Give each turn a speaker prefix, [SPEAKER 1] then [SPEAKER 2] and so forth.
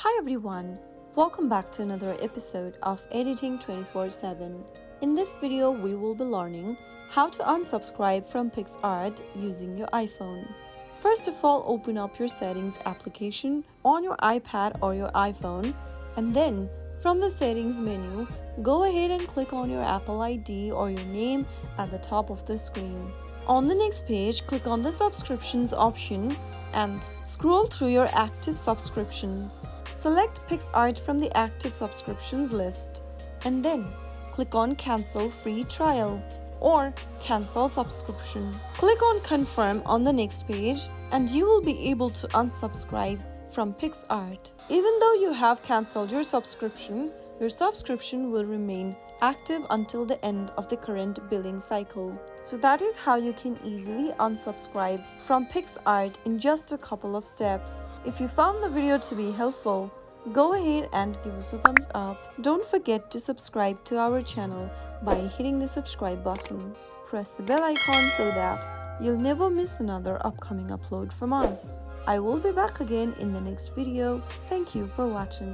[SPEAKER 1] Hi everyone, welcome back to another episode of Editing 24/7. In this video, we will be learning how to unsubscribe from PicsArt using your iPhone. First of all, open up your settings application on your iPad or your iPhone, and then from the settings menu, go ahead and click on your Apple ID or your name at the top of the screen. On the next page, click on the subscriptions option and scroll through your active subscriptions. Select PicsArt from the active subscriptions list and then click on Cancel Free Trial or Cancel Subscription. Click on Confirm on the next page and you will be able to unsubscribe from PicsArt. Even though you have cancelled your subscription will remain active until the end of the current billing cycle. So that is how you can easily unsubscribe from PicsArt in just a couple of steps. If you found the video to be helpful, go ahead and give us a thumbs up. Don't forget to subscribe to our channel by hitting the subscribe button. Press the bell icon so that you'll never miss another upcoming upload from us. I will be back again in the next video. Thank you for watching.